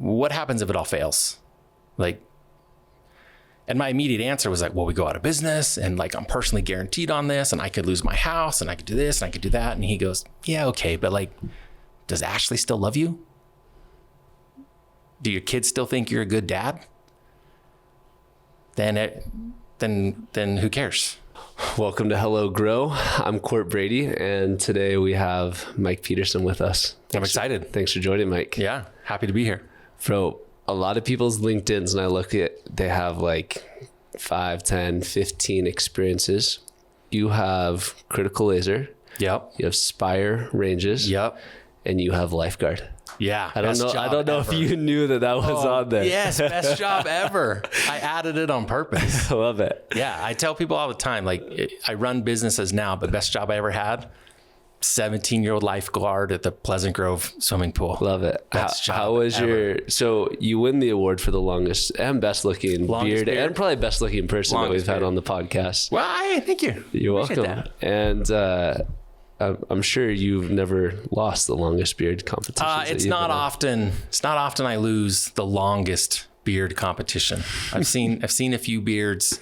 what happens if it all fails? Like, and my immediate answer was like, well, we go out of business and like, I'm personally guaranteed on this and I could lose my house and I could do this and I could do that. And he goes, yeah, okay. But like, does Ashley still love you? Do your kids still think you're a good dad? Then who cares? Welcome to Hello Grow. I'm Court Brady, and today we have Mike Petersen with us. I'm excited. Thanks for joining, Mike. Yeah, happy to be here. Bro, a lot of people's LinkedIns, and I look at, they have like 5, 10, 15 experiences. You have Critical Laser. Yep. You have Spire Ranges. Yep. And you have Lifeguard. Yeah. I don't know if you knew that was on there. Yes, best job ever. I added it on purpose. I love it. Yeah, I tell people all the time, like, I run businesses now, but best job I ever had, 17-year-old lifeguard at the Pleasant Grove swimming pool. Love it. How was ever. So you win the award for the longest and best looking beard and probably best looking person that we've had on the podcast. Well, thank you. You're welcome. And I'm sure you've never lost the longest beard competition. It's not often I lose the longest beard competition. I've seen a few beards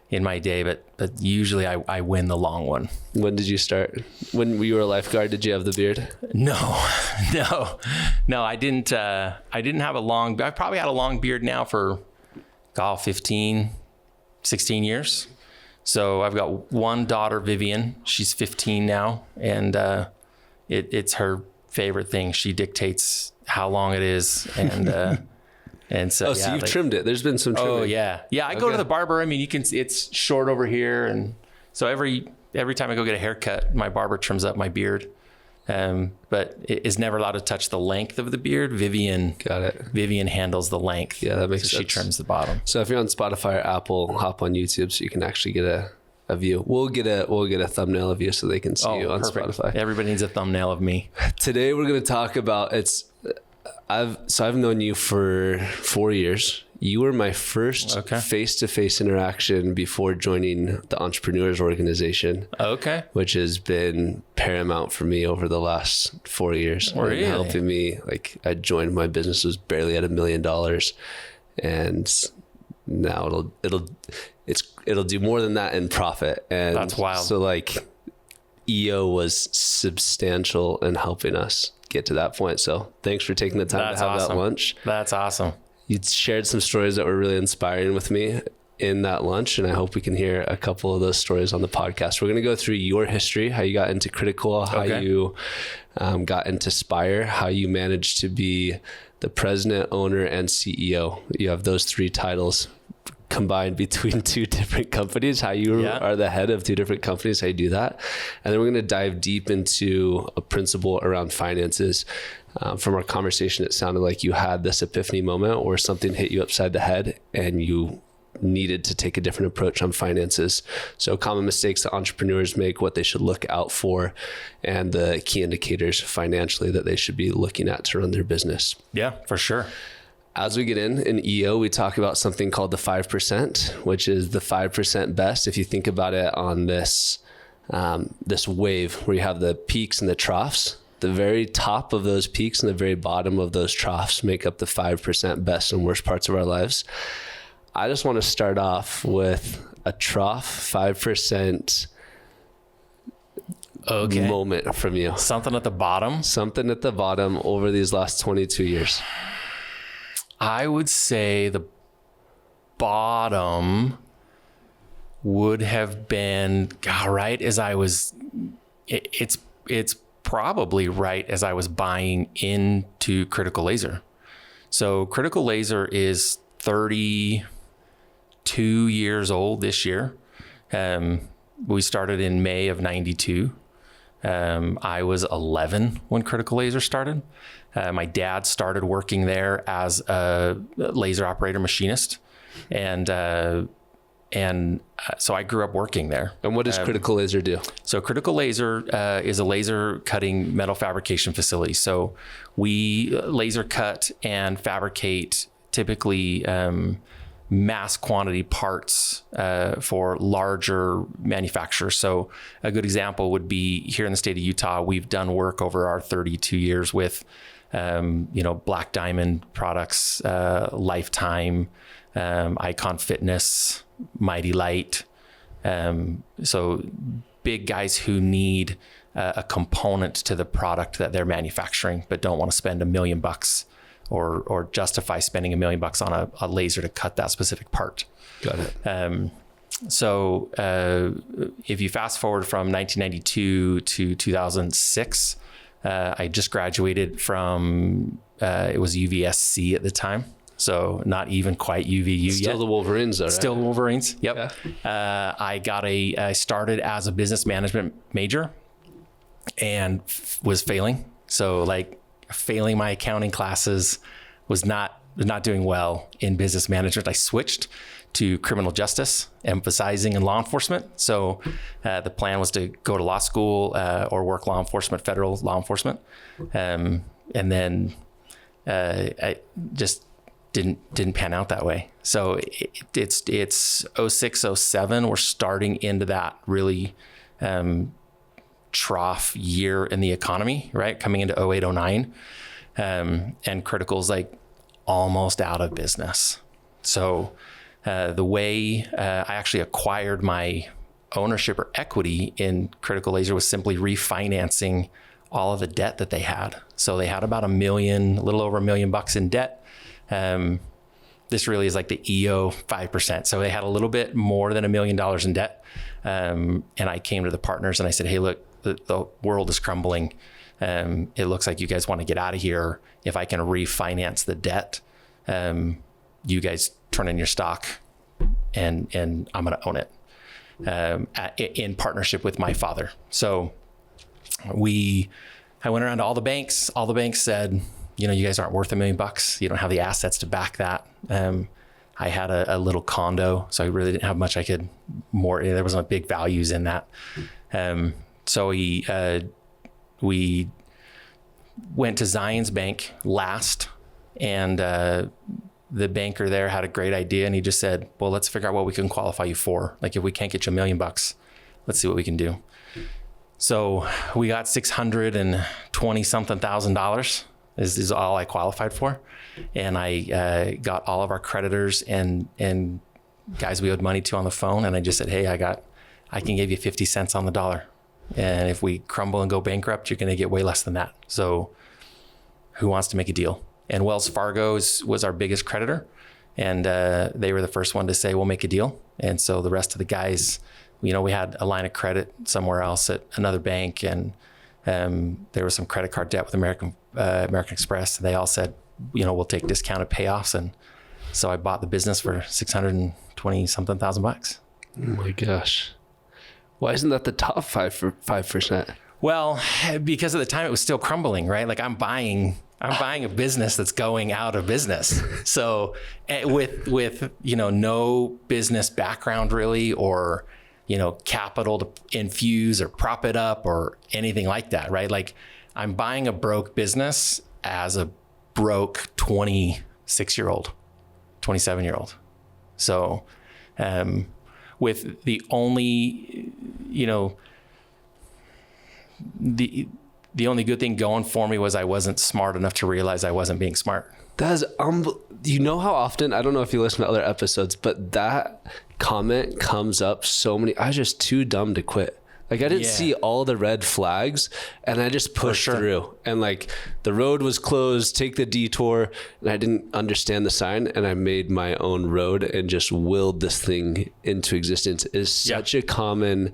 in my day, but usually I win the long one. When did you start? When you were a lifeguard, did you have the beard? No, I didn't have a long, I've probably had a long beard now for 15, 16 years. So I've got one daughter, Vivian. She's 15 now, and it's her favorite thing. She dictates how long it is, and so. So you've trimmed it. There's been some trimming. Oh yeah. I go to the barber. I mean, it's short over here, and so every time I go get a haircut, my barber trims up my beard. But it is never allowed to touch the length of the beard. Vivian handles the length. Yeah, that makes sense. She trims the bottom. So if you're on Spotify or Apple, hop on YouTube so you can actually get a view. We'll get a thumbnail of you so they can see you on perfect. Spotify. Everybody needs a thumbnail of me. Today we're going to talk about I've known you for 4 years. You were my first face-to-face interaction before joining the Entrepreneurs Organization. Okay. Which has been paramount for me over the last 4 years. Really? Helping me. Like, I joined, my business was barely at $1 million, and now it'll do more than that in profit. And that's wild. So like, EO was substantial in helping us get to that point. So thanks for taking the time to have that lunch. That's awesome. You shared some stories that were really inspiring with me in that lunch, and I hope we can hear a couple of those stories on the podcast. We're going to go through your history, how you got into Critical, how you got into Spire, how you managed to be the president, owner, and CEO. You have those 3 titles combined between 2 different companies, how you are the head of 2 different companies, how you do that. And then we're going to dive deep into a principle around finances. From our conversation, it sounded like you had this epiphany moment where something hit you upside the head and you needed to take a different approach on finances. So common mistakes that entrepreneurs make, what they should look out for, and the key indicators financially that they should be looking at to run their business. Yeah, for sure. As we get in EO, we talk about something called the 5%, which is the 5% best. If you think about it on this wave where you have the peaks and the troughs, the very top of those peaks and the very bottom of those troughs make up the 5% best and worst parts of our lives. I just want to start off with a trough 5% moment from you. Something at the bottom? Something at the bottom over these last 22 years. I would say the bottom would have been right as I was, it's probably right as I was buying into Critical Laser. So Critical Laser is 32 years old this year. We started in May of 92. I was 11 when Critical Laser started. My dad started working there as a laser operator machinist. And so I grew up working there. And what does Critical Laser do? So Critical Laser is a laser cutting metal fabrication facility. So we laser cut and fabricate typically mass quantity parts for larger manufacturers. So a good example would be here in the state of Utah, we've done work over our 32 years with Black Diamond products, Lifetime, Icon Fitness, Mighty Light. So big guys who need a component to the product that they're manufacturing, but don't want to spend $1 million or justify spending $1 million on a laser to cut that specific part. Got it. So if you fast forward from 1992 to 2006, I just graduated from, it was UVSC at the time. So not even quite UVU yet. Still the Wolverines, though, right? Still Wolverines. Yep. Yeah. I started as a business management major and was failing. So like failing my accounting classes, was not doing well in business management. I switched to criminal justice, emphasizing in law enforcement. So the plan was to go to law school or work law enforcement, federal law enforcement. And then I just didn't pan out that way. So it's 06, 07. We're starting into that really trough year in the economy, right? Coming into 08, 09. And Critical's like almost out of business. So the way I actually acquired my ownership or equity in Critical Laser was simply refinancing all of the debt that they had. So they had about a little over $1 million in debt. This really is like the EO 5%. So they had a little bit more than $1 million in debt. And I came to the partners and I said, hey, look, the world is crumbling. It looks like you guys want to get out of here. If I can refinance the debt, you guys turn in your stock and I'm going to own it in partnership with my father. So I went around to all the banks. All the banks said, you guys aren't worth $1 million. You don't have the assets to back that. I had a little condo, so I really didn't have much there wasn't big values in that. So we went to Zion's Bank last, and the banker there had a great idea, and he just said, well, let's figure out what we can qualify you for. Like if we can't get you $1 million, let's see what we can do. So we got $620 something thousand is all I qualified for. And I got all of our creditors and guys we owed money to on the phone. And I just said, hey, I can give you 50 cents on the dollar. And if we crumble and go bankrupt, you're going to get way less than that. So who wants to make a deal? And Wells Fargo was our biggest creditor. And they were the first one to say, we'll make a deal. And so the rest of the guys, we had a line of credit somewhere else at another bank. And there was some credit card debt with American Express. They all said, we'll take discounted payoffs. And so I bought the business for $620 something thousand. Oh my gosh. Why isn't that the top 5%? Well, because at the time it was still crumbling, right? Like I'm buying a business that's going out of business. So with no business background really, or capital to infuse or prop it up or anything like that, right? Like I'm buying a broke business as a broke 26-year-old, 27-year-old. So with the only, the only good thing going for me was I wasn't smart enough to realize I wasn't being smart. That's you know how often, I don't know if you listen to other episodes, but that comment comes up so many. I was just too dumb to quit. Like I didn't see all the red flags and I just pushed through, and like the road was closed, take the detour, and I didn't understand the sign, and I made my own road and just willed this thing into existence. Is such a common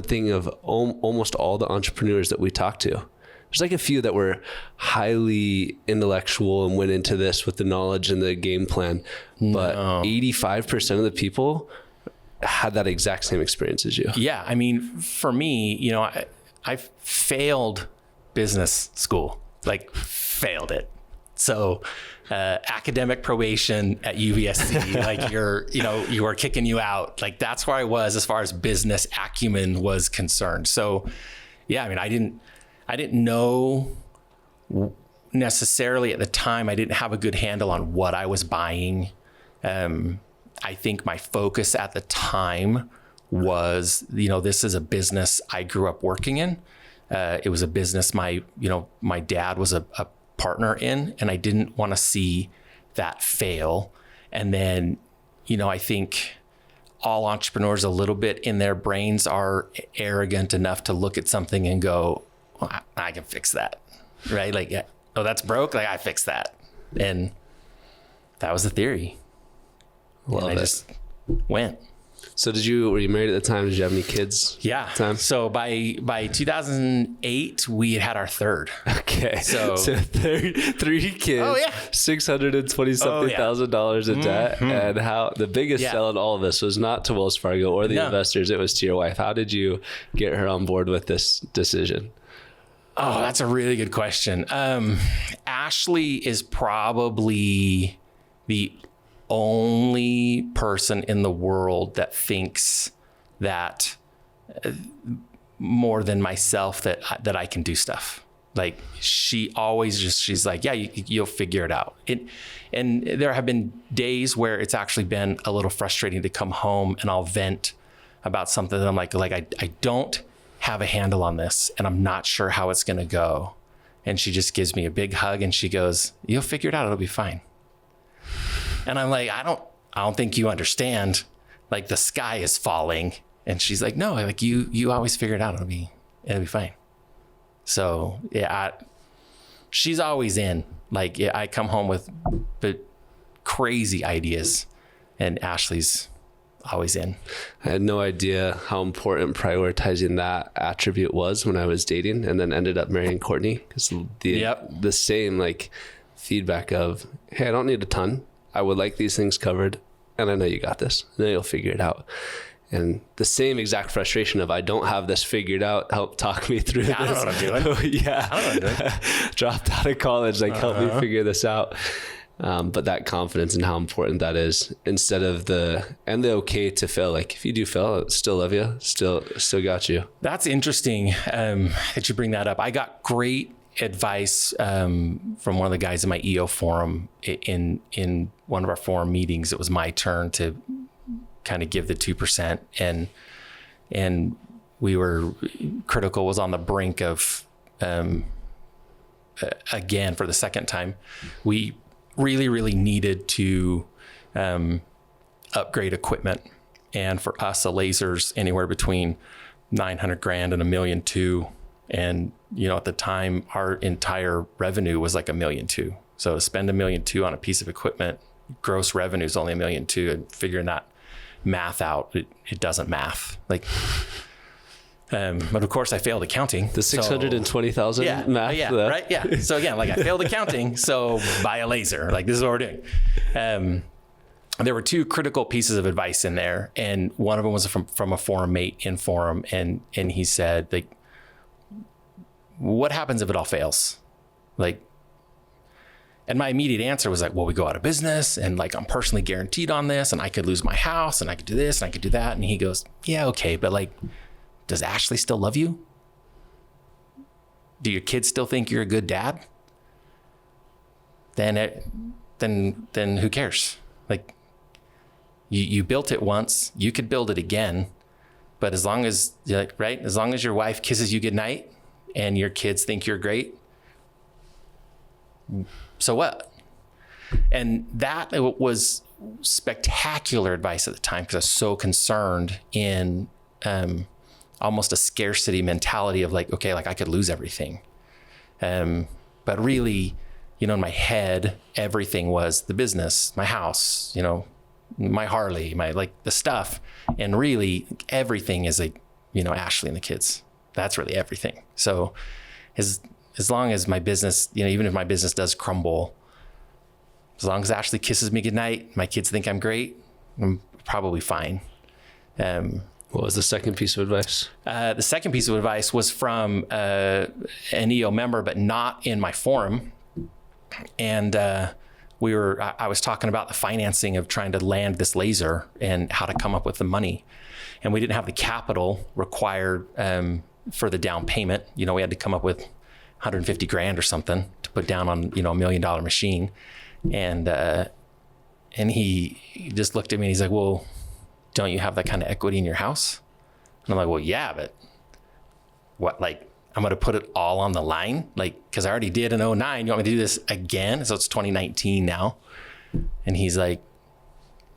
thing of almost all the entrepreneurs that we talk to. There's like a few that were highly intellectual and went into this with the knowledge and the game plan, but 85% of the people had that exact same experience as you. Yeah. I mean, for me, I failed business school, like failed it. So academic probation at UVSC, like you were kicking you out. Like that's where I was as far as business acumen was concerned. So yeah, I mean, I didn't know necessarily at the time. I didn't have a good handle on what I was buying. I think my focus at the time was, this is a business I grew up working in. It was a business my dad was a partner in, and I didn't want to see that fail. And then, I think all entrepreneurs a little bit in their brains are arrogant enough to look at something and go, well, I can fix that. Right? Like, yeah, oh, that's broke. Like, I fixed that. And that was the theory. Love and I it. just went. So were you married at the time? Did you have any kids? Yeah. At the time? So by 2008, we had our third. Okay. So three kids. Oh, yeah. $620 thousand in debt. And how the biggest sell in all of this was not to Wells Fargo or the investors. It was to your wife. How did you get her on board with this decision? Oh, that's a really good question. Ashley is probably the only person in the world that thinks that more than myself that I can do stuff. Like she's like, yeah, you'll figure it out. And there have been days where it's actually been a little frustrating to come home and I'll vent about something that I'm like I don't have a handle on this and I'm not sure how it's going to go. And she just gives me a big hug and she goes, you'll figure it out. It'll be fine. And I'm like, I don't think you understand. Like the sky is falling. And she's like, no, like you always figure it out. It'll be fine. So yeah, she's always in. Like I come home with the crazy ideas and Ashley's always in. I had no idea how important prioritizing that attribute was when I was dating and then ended up marrying Courtney. Because the same like feedback of, hey, I don't need a ton. I would like these things covered. And I know you got this. I know you'll figure it out. And the same exact frustration of I don't have this figured out. Help talk me through this. I don't know what I'm doing. Yeah. I don't know what I'm doing. Dropped out of college. Like help me figure this out. But that confidence and how important that is instead of the okay to fail. Like if you do fail, I still love you. Still got you. That's interesting that you bring that up. I got great advice from one of the guys in my EO forum in one of our forum meetings. It was my turn to kind of give the 2%. And we were critical was on the brink of, again, for the second time, we really, really needed to upgrade equipment. And for us, a laser's anywhere between 900 grand and $1.2 million. And, at the time, our entire revenue was like $1.2 million. So to spend $1.2 million on a piece of equipment, gross revenue is only $1.2 million. And figuring that math out, it doesn't math. Like, but of course I failed accounting. The 620,000 math. Yeah, right. Yeah. So again, like I failed accounting. So buy a laser. Like this is what we're doing. There were two critical pieces of advice in there. And one of them was from a forum mate in forum. And he said, like, what happens if it all fails? Like, and my immediate answer was like, well, we go out of business and like, I'm personally guaranteed on this and I could lose my house and I could do this and I could do that. And he goes, yeah, okay. But like, does Ashley still love you? Do your kids still think you're a good dad? Then who cares? Like you built it once, you could build it again, but as long as as long as your wife kisses you goodnight and your kids think you're great, so what? And that was spectacular advice at the time because I was so concerned in almost a scarcity mentality of like, okay, like I could lose everything. But really, in my head, everything was the business, my house, my Harley, my like the stuff. And really everything is like, Ashley and the kids. That's really everything. So as long as my business, even if my business does crumble, as long as Ashley kisses me goodnight, my kids think I'm great, I'm probably fine. What was the second piece of advice? The second piece of advice was from an EO member, but not in my forum. And I was talking about the financing of trying to land this laser and how to come up with the money. And we didn't have the capital required for the down payment. We had to come up with 150 grand or something to put down on, $1 million machine. And he just looked at me and he's like, well, don't you have that kind of equity in your house? And I'm like, well, yeah, but what, like I'm going to put it all on the line. Like, cause I already did in 2009. You want me to do this again? So it's 2019 now. And he's like,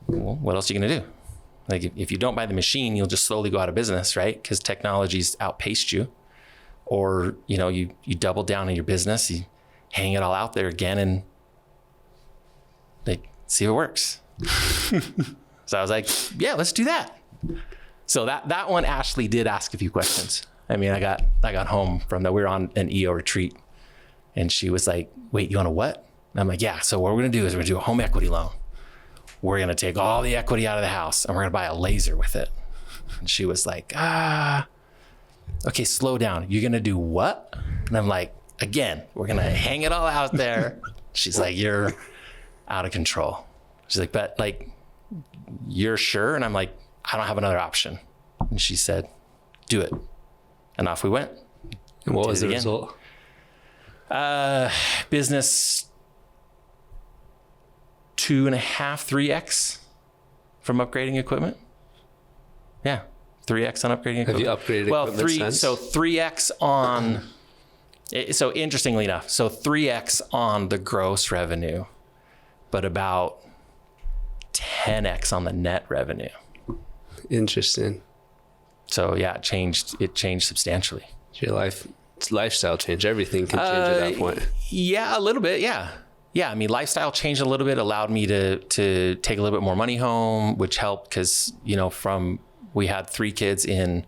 well, what else are you going to do? Like, if you don't buy the machine, you'll just slowly go out of business, right? Cause technology's outpaced you. Or, you know, you double down on your business, you hang it all out there again and like, see if it works. So I was like, yeah, let's do that. So that one, Ashley did ask a few questions. I mean, I got home from that. We were on an EO retreat and she was like, wait, you want a what? And I'm like, yeah. So what we're going to do is we're going to do a home equity loan. We're going to take all the equity out of the house and we're going to buy a laser with it. And she was like, okay, slow down. You're going to do what? And I'm like, again, we're going to hang it all out there. She's like, you're out of control. She's like, but like, you're sure? And I'm like, I don't have another option. And she said, do it. And off we went. And what was the result? Business 2.5, 3x from upgrading equipment. Yeah. 3x on upgrading equipment. Have you upgraded equipment since? So 3x on, so interestingly enough, so 3x on the gross revenue, but about 10x on the net revenue. Interesting. So yeah, it changed substantially. Your lifestyle changed. Everything can change at that point. Yeah, a little bit. Yeah. Yeah. I mean, lifestyle changed a little bit, allowed me to take a little bit more money home, which helped because, you know, we had 3 kids in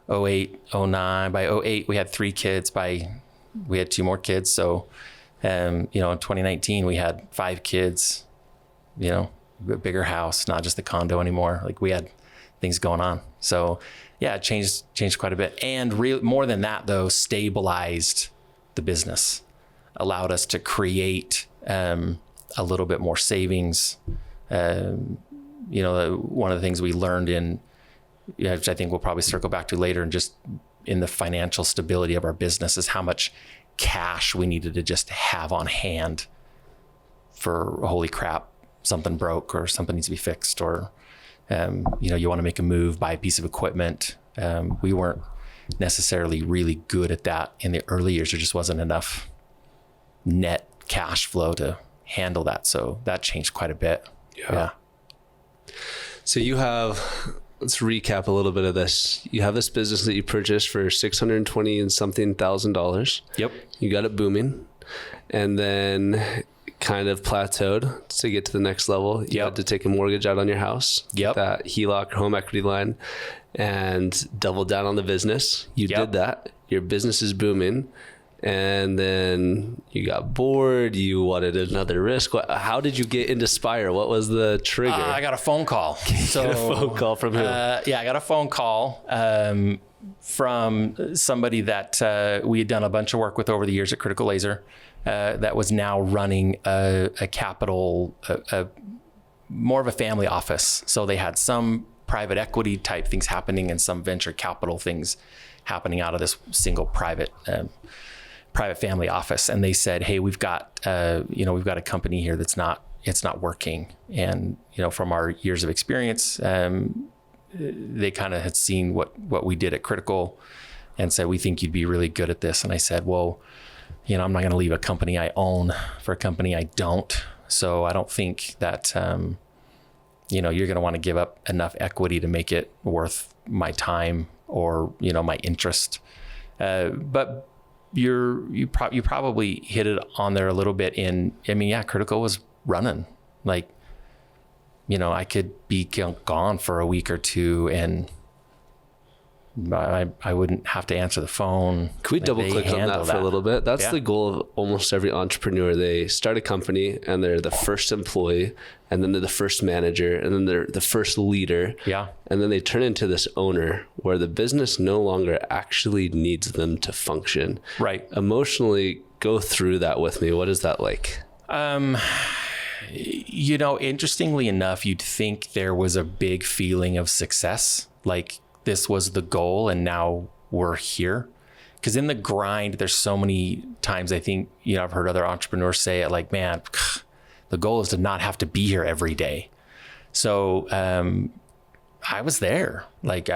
08, 09. By 08, we had 3 kids. We had 2 more kids. So, you know, in 2019, we had 5 kids, you know, a bigger house, not just the condo anymore. Like we had things going on. So yeah, it changed quite a bit. And more than that though, stabilized the business, allowed us to create, a little bit more savings. You know, one of the things we learned which I think we'll probably circle back to later, and just in the financial stability of our business, is how much cash we needed to just have on hand for, holy crap, something broke or something needs to be fixed, or, you know, you want to make a move, buy a piece of equipment. We weren't necessarily really good at that in the early years. There just wasn't enough net cash flow to handle that. So that changed quite a bit. Yeah. So let's recap a little bit of this. You have this business that you purchased for $620 and something $1,000. Yep. You got it booming, and then kind of plateaued to get to the next level. You had to take a mortgage out on your house. Yep. That HELOC or home equity line, and double down on the business. You did that. Your business is booming. And then you got bored. You wanted another risk. How did you get into Spire? What was the trigger? I got a phone call. So, a phone call from who? Yeah, I got a phone call from somebody that we had done a bunch of work with over the years at Critical Laser. That was now running a capital, more of a family office. So they had some private equity type things happening and some venture capital things happening out of this single private family office. And they said, hey, we've got a company here it's not working. And, you know, from our years of experience, they kind of had seen what we did at Critical and said, we think you'd be really good at this. And I said, well, you know, I'm not going to leave a company I own for a company I don't. So I don't think that, you know, you're going to want to give up enough equity to make it worth my time or, you know, my interest. But you probably hit it on there a little bit Critical was running. Like, you know, I could be gone for a week or two and I wouldn't have to answer the phone. Could we double click on that for a little bit? That's the goal of almost every entrepreneur. They start a company and they're the first employee, and then they're the first manager, and then they're the first leader. Yeah. And then they turn into this owner where the business no longer actually needs them to function. Right. Emotionally, go through that with me. What is that like? You know, interestingly enough, you'd think there was a big feeling of success, like this was the goal and now we're here. Because in the grind, there's so many times I think, you know, I've heard other entrepreneurs say it like, man, the goal is to not have to be here every day. So I was there. Like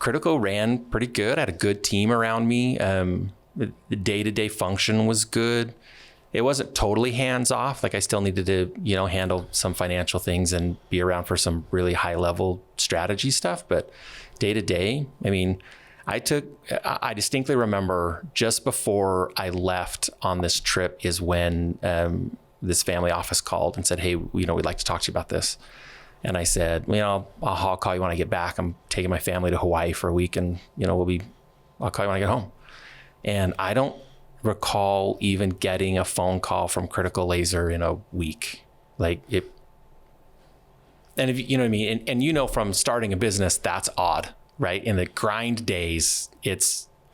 Critical ran pretty good. I had a good team around me. The day-to-day function was good. It wasn't totally hands off. Like I still needed to, handle some financial things and be around for some really high level strategy stuff. But day to day, I mean, I distinctly remember just before I left on this trip is when this family office called and said, hey, we'd like to talk to you about this. And I said, I'll call you when I get back. I'm taking my family to Hawaii for a week and, I'll call you when I get home. And I don't recall even getting a phone call from Critical Laser in a week. Like it, and if you know what I mean, and from starting a business, that's odd, right? In the grind days,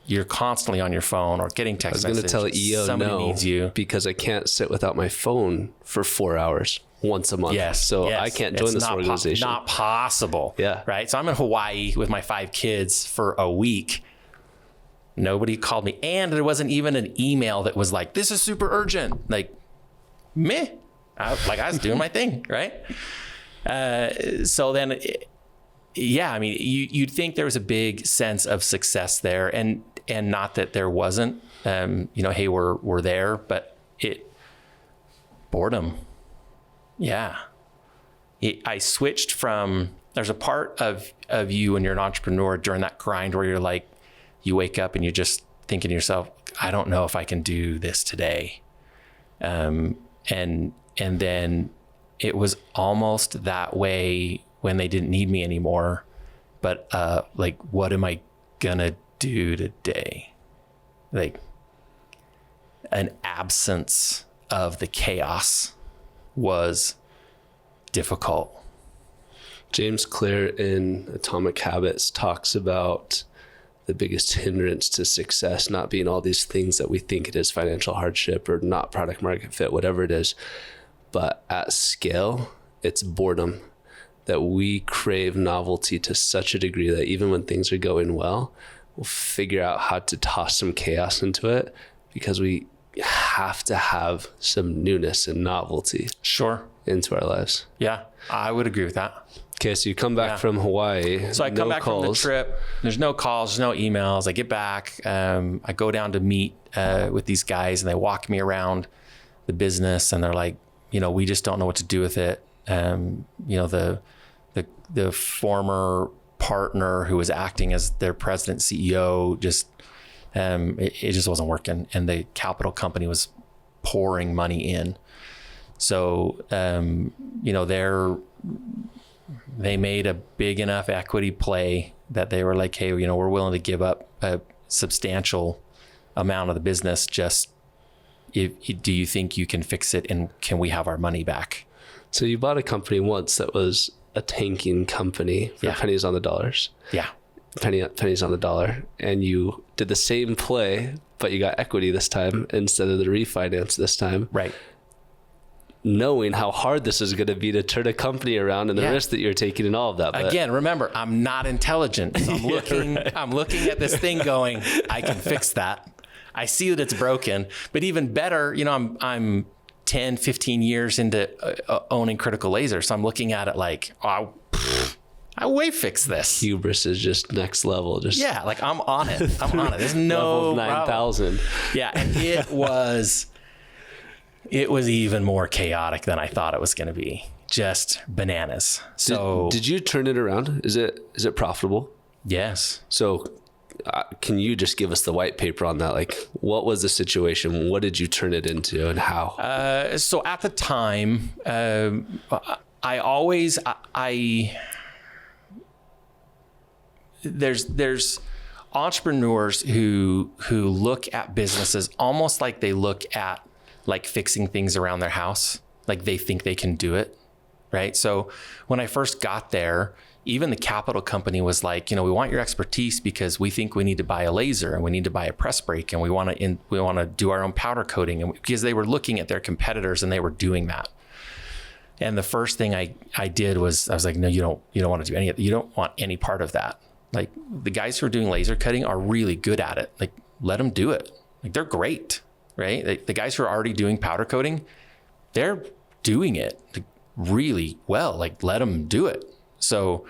you're constantly on your phone or getting text messages. I was going to tell EO somebody needs you because I can't sit without my phone for 4 hours once a month. Yes. I can't join this organization. Not possible. Yeah. Right. So I'm in Hawaii with my 5 kids for a week. Nobody called me. And there wasn't even an email that was like, this is super urgent. Like, meh. I was doing my thing, right? So then, you'd think there was a big sense of success there. And not that there wasn't, hey, we're there, but boredom. Yeah. I switched from, there's a part of you when you're an entrepreneur during that grind where you're like, you wake up and you're just thinking to yourself, I don't know if I can do this today. And then it was almost that way when they didn't need me anymore. But what am I gonna do today? Like an absence of the chaos was difficult. James Clear in Atomic Habits talks about the biggest hindrance to success not being all these things that we think it is, financial hardship or not product market fit, whatever it is. But at scale, it's boredom, that we crave novelty to such a degree that even when things are going well, we'll figure out how to toss some chaos into it because we have to have some newness and novelty into our lives. Yeah, I would agree with that. Okay, so you come back from Hawaii. So I come back from the trip. There's no calls, there's no emails. I get back. I go down to meet with these guys, and they walk me around the business, and they're like, we just don't know what to do with it. The former partner who was acting as their president CEO just it just wasn't working, and the capital company was pouring money in. So they made a big enough equity play that they were like, hey, we're willing to give up a substantial amount of the business. Just do you think you can fix it, and can we have our money back? So you bought a company once that was a tanking company for pennies on the dollars. Yeah. Pennies on the dollar. And you did the same play, but you got equity this time instead of the refinance this time. Right. Knowing how hard this is going to be to turn a company around and the risk that you're taking and all of that. But again, remember, I'm not intelligent. So I'm looking at this thing going, I can fix that. I see that it's broken, but even better, I'm 10, 15 years into owning Critical Laser. So I'm looking at it like, I way fix this. Hubris is just next level. Like I'm on it. There's no level 9,000. Yeah. And it was even more chaotic than I thought it was going to be. Just bananas. So did you turn it around? Is it profitable? Yes. So can you just give us the white paper on that? Like, what was the situation? What did you turn it into, and how? So at the time, there's entrepreneurs who look at businesses almost like they look at like fixing things around their house. Like they think they can do it. Right. So when I first got there, even the capital company was like, we want your expertise because we think we need to buy a laser and we need to buy a press brake and we want to do our own powder coating, and because they were looking at their competitors and they were doing that. And the first thing I did was I was like, no, you don't want to do any of it. You don't want any part of that. Like the guys who are doing laser cutting are really good at it. Like let them do it. Like they're great, right? Like, the guys who are already doing powder coating, they're doing it really well. Like let them do it. So,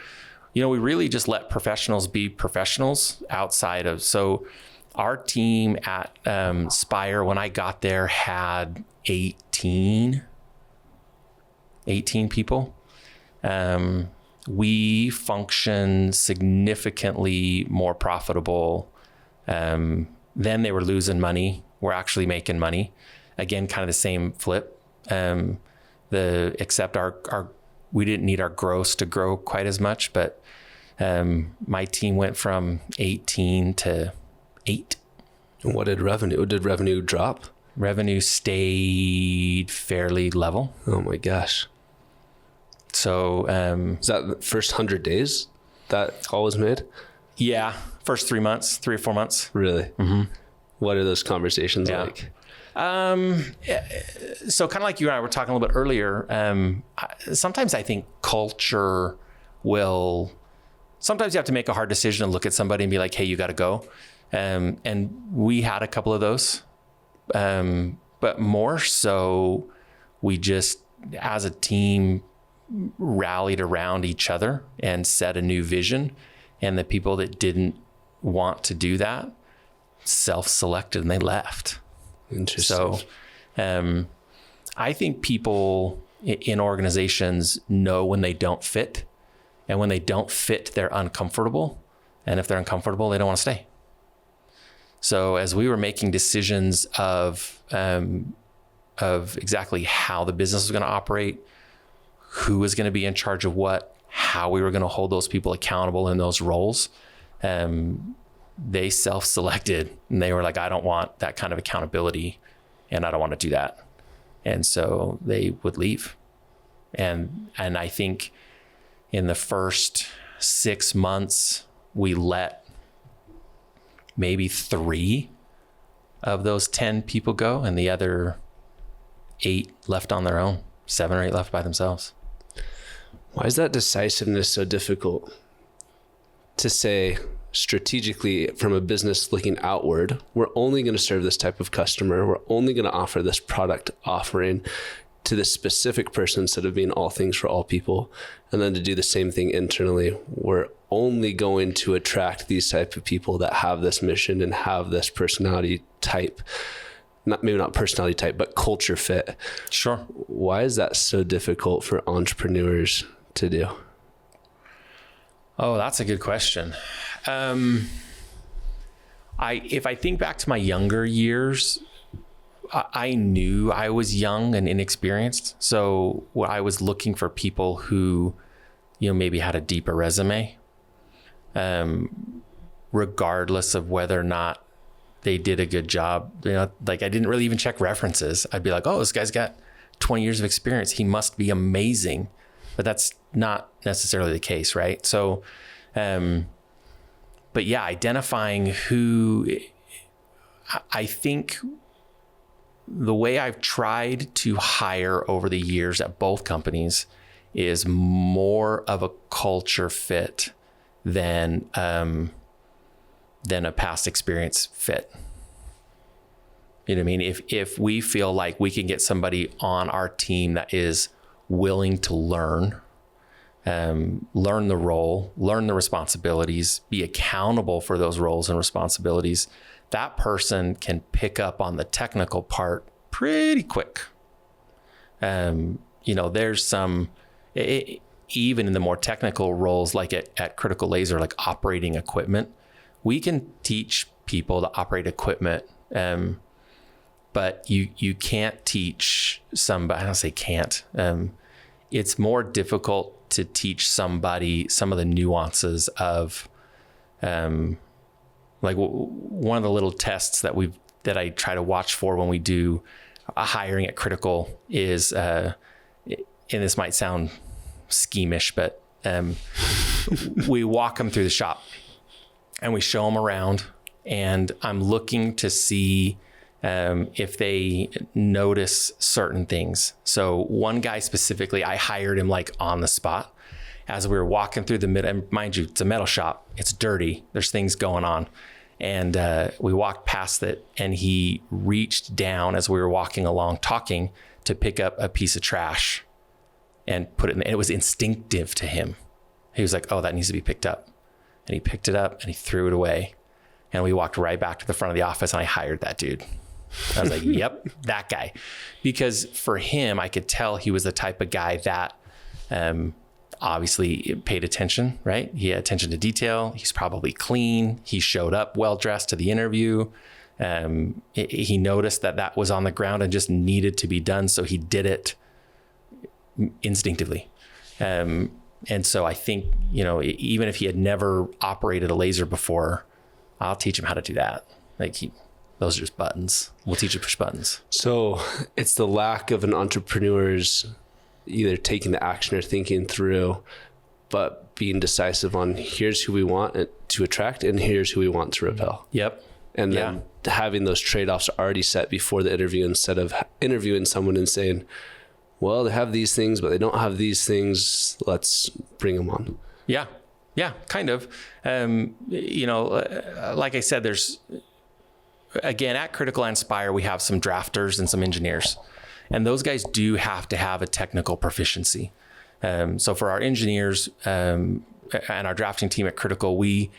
we really just let professionals be professionals outside of, so our team at Spire, when I got there, had 18 people. We function significantly more profitable. Then they were losing money. We're actually making money. Again, kind of the same flip. Except we didn't need our gross to grow quite as much, but my team went from 18 to 8. What did revenue drop? Revenue stayed fairly level. Oh my gosh. So, is that the first 100 days that call was made? Yeah. First 3 months, 3 or 4 months. Really? Mm-hmm. What are those conversations like? So kind of like you and I were talking a little bit earlier, sometimes I think culture sometimes you have to make a hard decision and look at somebody and be like, hey, you got to go. And we had a couple of those, but more so we just, as a team, rallied around each other and set a new vision. And the people that didn't want to do that self-selected and they left. Interesting. So, I think people in organizations know when they don't fit, and when they don't fit, they're uncomfortable. And if they're uncomfortable, they don't want to stay. So as we were making decisions of exactly how the business was going to operate, who was going to be in charge of what, how we were going to hold those people accountable in those roles, they self-selected and they were like, I don't want that kind of accountability and I don't want to do that. And so they would leave. And I think in the first 6 months, we let maybe 3 of those 10 people go and the other 8 left on their own, 7 or 8 left by themselves. Why is that decisiveness so difficult to say strategically from a business looking outward? We're only going to serve this type of customer. We're only going to offer this product offering to this specific person instead of being all things for all people. And then to do the same thing internally, we're only going to attract these type of people that have this mission and have this personality type, maybe not personality type, but culture fit. Sure. Why is that so difficult for entrepreneurs to do? Oh, that's a good question. If I think back to my younger years, I knew I was young and inexperienced. So I was looking for people who, maybe had a deeper resume, regardless of whether or not they did a good job. Like I didn't really even check references. I'd be like, oh, this guy's got 20 years of experience. He must be amazing. But that's not necessarily the case, right? So, but yeah, identifying who, I think the way I've tried to hire over the years at both companies is more of a culture fit than a past experience fit. You know what I mean? If we feel like we can get somebody on our team that is willing to learn the role, learn the responsibilities, be accountable for those roles and responsibilities, that person can pick up on the technical part pretty quick. There's some, even in the more technical roles, like at Critical Laser, like operating equipment, we can teach people to operate equipment. But you can't teach somebody, I don't say can't, it's more difficult to teach somebody some of the nuances of, like one of the little tests that I try to watch for when we do a hiring at Critical is, and this might sound schemish, but we walk them through the shop and we show them around, and I'm looking to see if they notice certain things. So one guy specifically, I hired him like on the spot as we were walking through the middle. And mind you, it's a metal shop. It's dirty. There's things going on. And we walked past it, and he reached down as we were walking along talking to pick up a piece of trash and put it in. And it was instinctive to him. He was like, oh, that needs to be picked up. And he picked it up and he threw it away. And we walked right back to the front of the office and I hired that dude. I was like, yep, that guy. Because for him, I could tell he was the type of guy that obviously paid attention, right? He had attention to detail. He's probably clean. He showed up well-dressed to the interview. He noticed that was on the ground and just needed to be done. So he did it instinctively. And so I think, even if he had never operated a laser before, I'll teach him how to do that. Those are just buttons. We'll teach you to push buttons. So it's the lack of an entrepreneur's either taking the action or thinking through, but being decisive on here's who we want to attract and here's who we want to repel. Yep. And then having those trade-offs already set before the interview, instead of interviewing someone and saying, well, they have these things, but they don't have these things. Let's bring them on. Yeah. Yeah, kind of. Like I said, again, at Critical and Spire, we have some drafters and some engineers, and those guys do have to have a technical proficiency. So for our engineers and our drafting team at Critical, we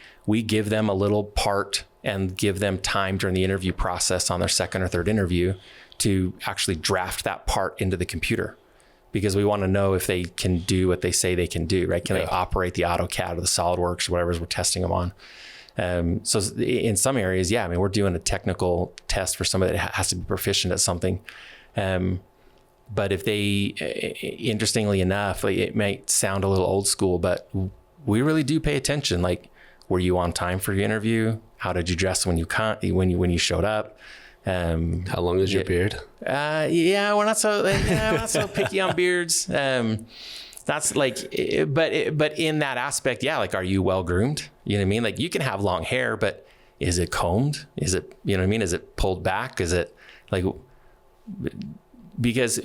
give them a little part and give them time during the interview process on their second or third interview to actually draft that part into the computer, because we want to know if they can do what they say they can do, right? Can they operate the AutoCAD or the SolidWorks or whatever we're testing them on? So in some areas, we're doing a technical test for somebody that has to be proficient at something. But if they, interestingly enough, it might sound a little old school, but we really do pay attention. Like, were you on time for your interview? How did you dress when you showed up? How long is your beard? We're not so picky on beards. That's but in that aspect, are you well groomed? You know what I mean? Like, you can have long hair, but is it combed? Is it, is it pulled back? Is it because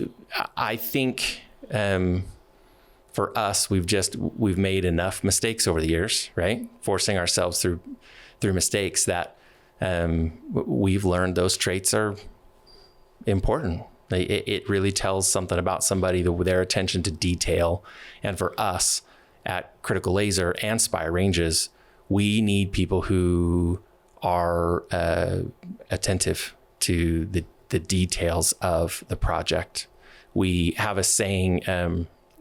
I think, for us, we've made enough mistakes over the years, right? Forcing ourselves through mistakes that, we've learned those traits are important. It really tells something about somebody, their attention to detail. And for us at Critical Laser and Spire Ranges, we need people who are attentive to the details of the project. We have a saying,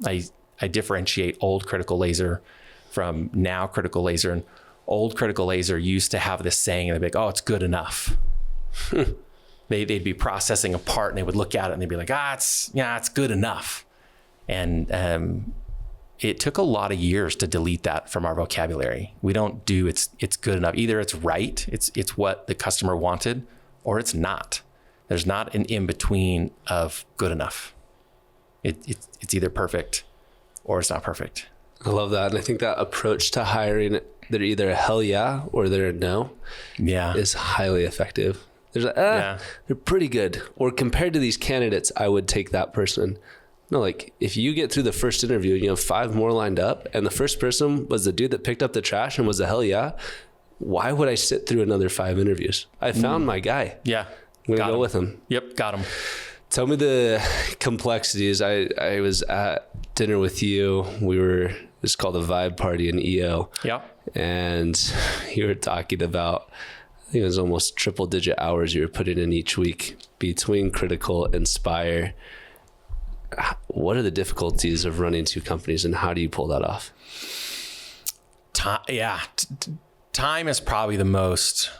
I differentiate old Critical Laser from now Critical Laser. And old Critical Laser used to have this saying, and they'd be like, oh, it's good enough. They'd be processing a part and they would look at it and they'd be like, it's good enough. And it took a lot of years to delete that from our vocabulary. We don't do it's good enough. Either it's right, it's what the customer wanted, or it's not. There's not an in-between of good enough. It's either perfect or it's not perfect. I love that. And I think that approach to hiring, they're either a hell yeah or they're a no, is highly effective. There's they're pretty good. Or compared to these candidates, I would take that person. No, like, if you get through the first interview and you have 5 more lined up and the first person was the dude that picked up the trash and was a hell yeah, why would I sit through another 5 interviews? I found my guy. Yeah. I'm going to go with him. Yep. Got him. Tell me the complexities. I was at dinner with you. It's called a vibe party in EO. Yeah. And you were talking about, I think it was almost triple digit hours you were putting in each week between Critical and Spire. What are the difficulties of running 2 companies and how do you pull that off? Time is probably the most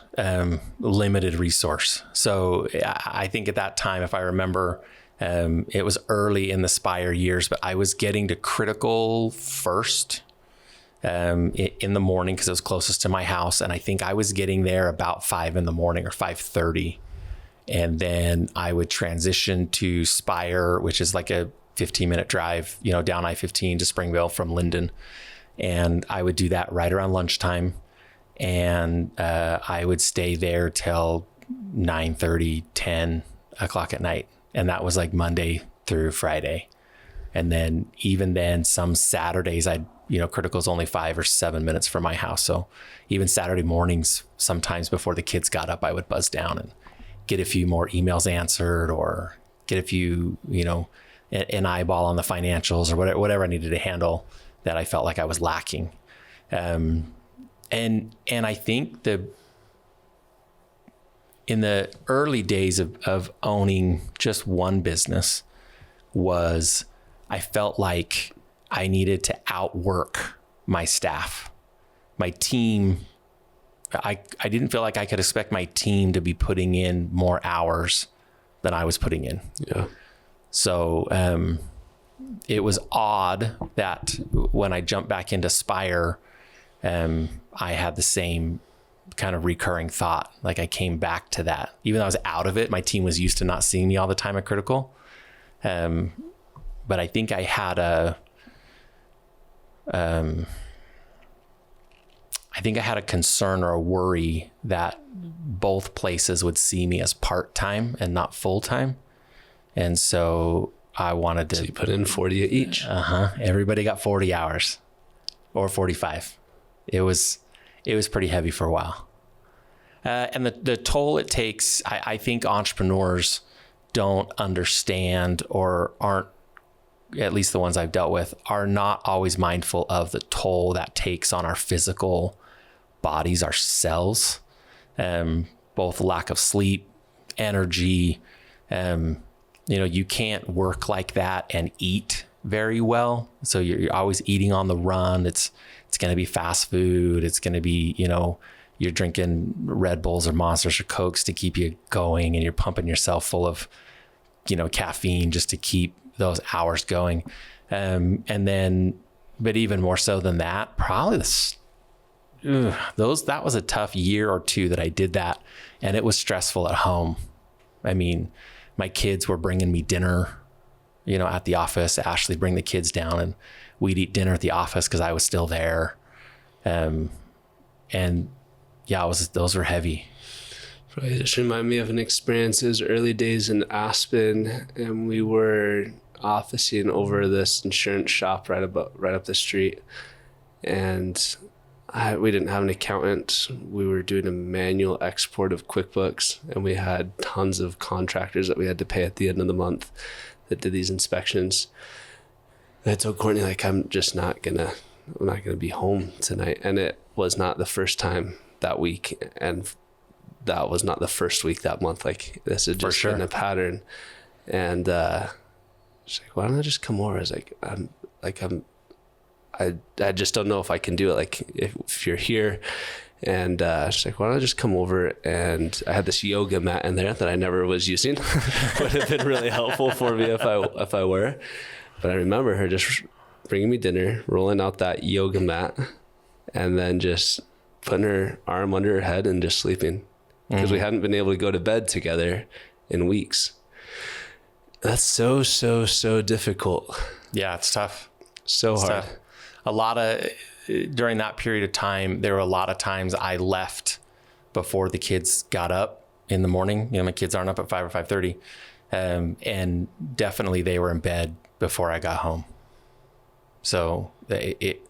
limited resource. So I think at that time, if I remember, it was early in the Spire years, but I was getting to Critical first in the morning because it was closest to my house. And I think I was getting there about 5 a.m. or 5:30. And then I would transition to Spire, which is like a 15-minute drive, down I-15 to Springville from Linden. And I would do that right around lunchtime. And I would stay there till 9:30, 10 o'clock at night. And that was like Monday through Friday. And then even then, some Saturdays, Critical's only 5 or 7 minutes from my house. So even Saturday mornings, sometimes before the kids got up, I would buzz down and get a few more emails answered or get a few, an eyeball on the financials or whatever I needed to handle that I felt like I was lacking. And I think in the early days of owning just one business I felt like I needed to outwork my staff, my team. I didn't feel like I could expect my team to be putting in more hours than I was putting in. Yeah. So, it was odd that when I jumped back into Spire, I had the same kind of recurring thought. Like I came back to that, even though I was out of it, my team was used to not seeing me all the time at Critical. But I think I had a concern or a worry that both places would see me as part-time and not full-time. And so I wanted to... So you put in 40 each. Everybody got 40 hours or 45. It was pretty heavy for a while. And the toll it takes, I think entrepreneurs don't understand or aren't, at least the ones I've dealt with, are not always mindful of the toll that takes on our physical bodies, our cells, both lack of sleep, energy. You can't work like that and eat very well. So you're always eating on the run. It's going to be fast food. It's going to be, you're drinking Red Bulls or Monsters or Cokes to keep you going, and you're pumping yourself full of, caffeine just to keep those hours going. But even more so than that, probably that was a tough year or two that I did that, and it was stressful at home. I mean, my kids were bringing me dinner, at the office. Ashley bring the kids down and we'd eat dinner at the office because I was still there. Those were heavy. Right. Just remind me of an experience. It was early days in Aspen, and we were officing over this insurance shop right up the street. And we didn't have an accountant. We were doing a manual export of QuickBooks, and we had tons of contractors that we had to pay at the end of the month that did these inspections. And I told Courtney, I'm not gonna be home tonight. And it was not the first time that week, and that was not the first week that month. This had just been a pattern. And she's like, why don't I just come over? I was like, I just don't know if I can do it. If you're here. And she's like, why don't I just come over? And I had this yoga mat in there that I never was using. Would have been really helpful for me if I were. But I remember her just bringing me dinner, rolling out that yoga mat, and then just putting her arm under her head and just sleeping, because we hadn't been able to go to bed together in weeks. That's so difficult. Yeah, it's tough. So it's hard. Tough. During that period of time, there were a lot of times I left before the kids got up in the morning. My kids aren't up at 5 or 5:30. And definitely they were in bed before I got home. So it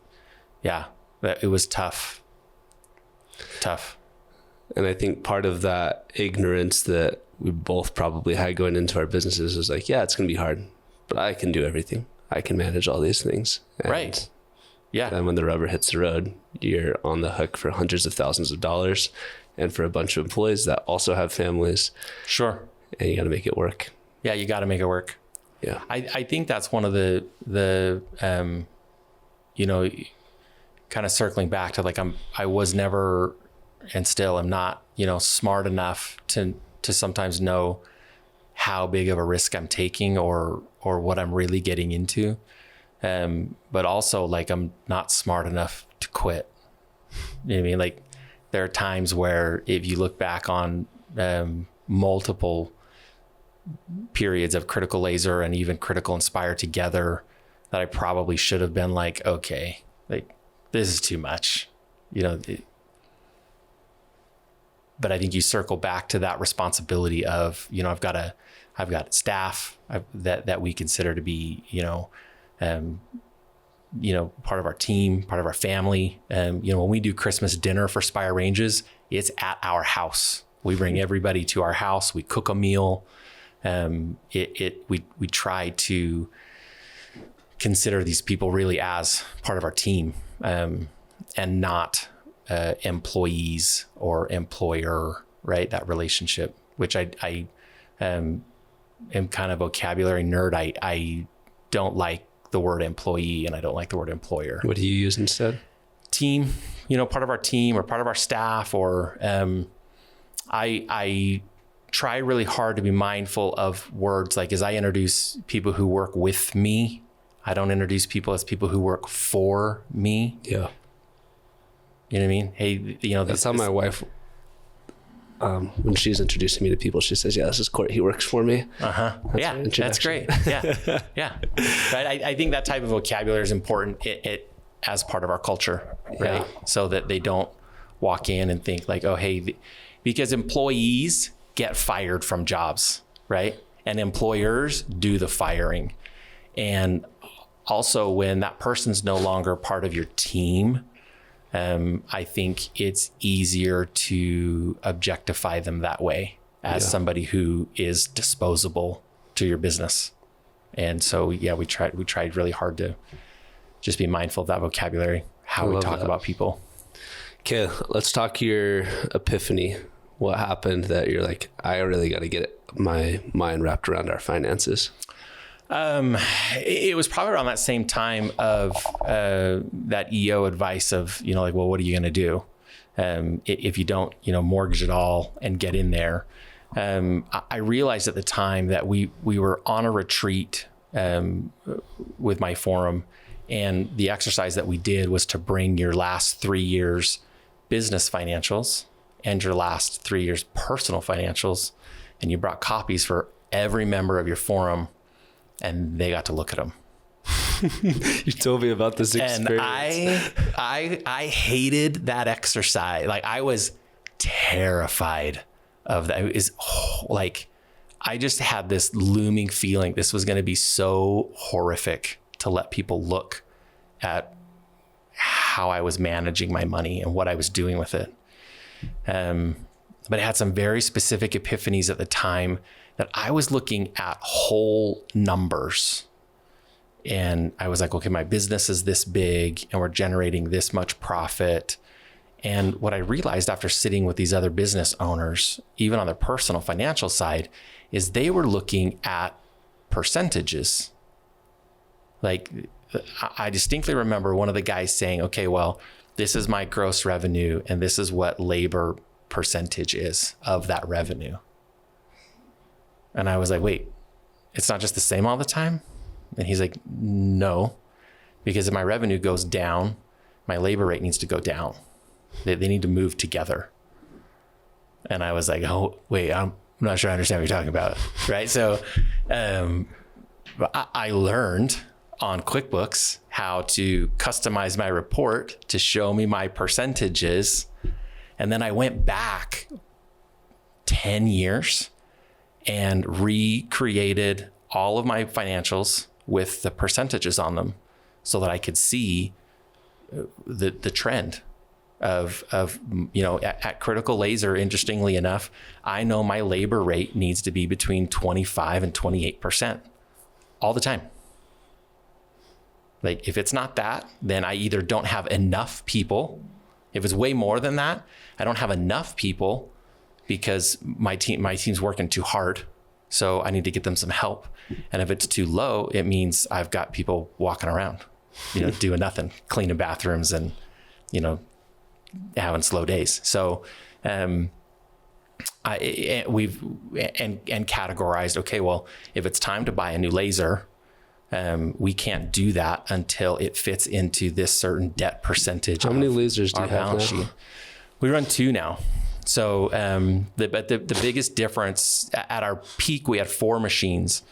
was tough. And I think part of that ignorance that we both probably had going into our businesses was it's going to be hard, but I can do everything. I can manage all these things. Right. Yeah. And when the rubber hits the road, you're on the hook for hundreds of thousands of dollars, and for a bunch of employees that also have families. Sure. And you got to make it work. Yeah. You got to make it work. Yeah. I think that's one of the kind of circling back to I was never, and still am not, smart enough to sometimes know how big of a risk I'm taking or what I'm really getting into. But also I'm not smart enough to quit. You know what I mean? There are times where if you look back on multiple periods of Critical Laser and even Critical Inspire together, that I probably should have been okay, this is too much, but I think you circle back to that responsibility of, I've got staff that we consider to be, part of our team, part of our family. When we do Christmas dinner for Spire Ranges, it's at our house. We bring everybody to our house. We cook a meal. We try to consider these people really as part of our team, and not employees or employer, right? That relationship, which I am kind of vocabulary nerd. I don't like the word employee, and I don't like the word employer. What do you use instead? Team, part of our team or part of our staff, or I try really hard to be mindful of words. Like, as I introduce people who work with me, I don't introduce people as people who work for me. Yeah. You know what I mean? Hey, that's how my wife, when she's introducing me to people, she says, yeah, this is Court. He works for me. Yeah, that's great. Yeah. Yeah. Right. I think that type of vocabulary is important it as part of our culture, right? Yeah. So that they don't walk in and think like, oh, hey, because employees get fired from jobs, right? And employers do the firing. And also, when that person's no longer part of your team, I think it's easier to objectify them that way as somebody who is disposable to your business. And so, yeah, we tried really hard to just be mindful of that vocabulary, how we talk about people. Okay, let's talk your epiphany. What happened that you're like, I really got to get my mind wrapped around our finances? It was probably around that same time of that EO advice of, like, well, what are you going to do if you don't, mortgage it all and get in there? I realized at the time that we were on a retreat with my forum, and the exercise that we did was to bring your last 3 years business financials and your last 3 years personal financials, and you brought copies for every member of your forum, and they got to look at them. You told me about this experience. And I hated that exercise. Like, I was terrified of that. It was I just had this looming feeling this was going to be so horrific to let people look at how I was managing my money and what I was doing with it. But I had some very specific epiphanies at the time that I was looking at whole numbers. And I was like, okay, my business is this big and we're generating this much profit. And what I realized after sitting with these other business owners, even on their personal financial side, is they were looking at percentages. Like, I distinctly remember one of the guys saying, okay, well, this is my gross revenue and this is what labor percentage is of that revenue. And I was like, wait, it's not just the same all the time? And he's like, no, because if my revenue goes down, my labor rate needs to go down. They need to move together. And I was like, oh, wait, I'm not sure I understand what you're talking about. Right. So I learned on QuickBooks how to customize my report to show me my percentages. And then I went back 10 years and recreated all of my financials with the percentages on them so that I could see the trend of at Critical Laser. Interestingly enough, I know my labor rate needs to be between 25 and 28% all the time. Like, if it's not that, then I either don't have enough people. If it's way more than that, I don't have enough people because my team's working too hard. So I need to get them some help. And if it's too low, it means I've got people walking around, doing nothing, cleaning bathrooms and, having slow days. So we've categorized, okay, well, if it's time to buy a new laser, we can't do that until it fits into this certain debt percentage. How many lasers do you have now? Sheet. We run 2 now. So the biggest difference at our peak, we had 4 machines.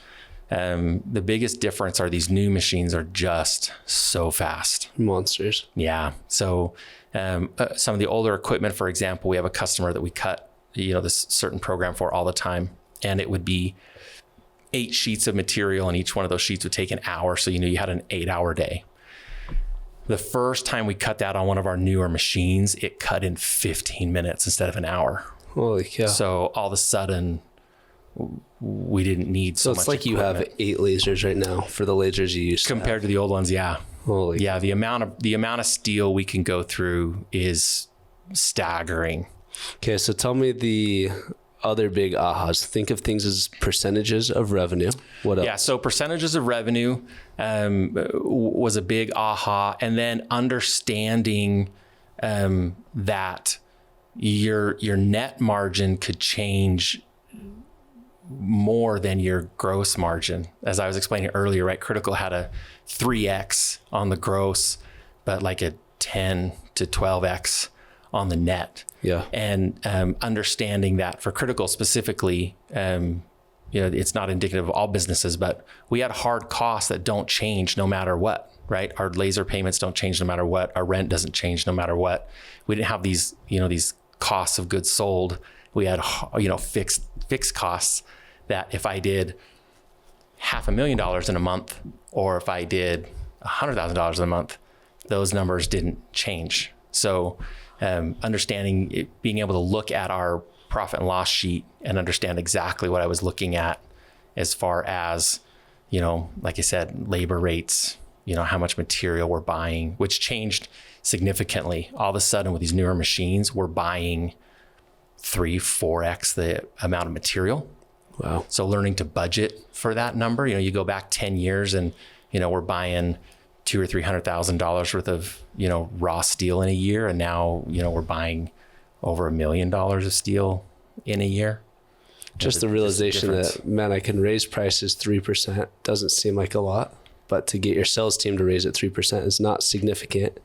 The biggest difference are these new machines are just so fast. Monsters. Yeah. So some of the older equipment, for example, we have a customer that we cut, this certain program for all the time. And it would be 8 sheets of material, and each one of those sheets would take an hour. So, you had an 8-hour day. The first time we cut that on one of our newer machines, it cut in 15 minutes instead of an hour. Holy cow. So all of a sudden we didn't need so much. So it's like equipment. You have 8 lasers right now for the lasers you used compared to the old ones. Yeah. Holy yeah. The amount of steel we can go through is staggering. Okay. So tell me the other big ahas. Think of things as percentages of revenue. What else? Yeah. So percentages of revenue was a big aha. And then understanding that your net margin could change more than your gross margin. As I was explaining earlier, right? Critical had a 3x on the gross, but like a 10 to 12x on the net. Yeah. And understanding that for Critical specifically, it's not indicative of all businesses, but we had hard costs that don't change no matter what, right? Our laser payments don't change no matter what. Our rent doesn't change no matter what. We didn't have these costs of goods sold. We had, fixed costs that if I did $500,000 in a month, or if I did $100,000 in a month, those numbers didn't change. So understanding it, being able to look at our profit and loss sheet and understand exactly what I was looking at as far as, like I said, labor rates, how much material we're buying, which changed significantly. All of a sudden with these newer machines, we're buying 3-4x the amount of material. Wow. So learning to budget for that number, you go back 10 years and, we're buying $200,000 or $300,000 worth of, raw steel in a year. And now, we're buying over $1 million of steel in a year. Just the realization that, man, I can raise prices 3%. Doesn't seem like a lot, but to get your sales team to raise it 3% is not significant,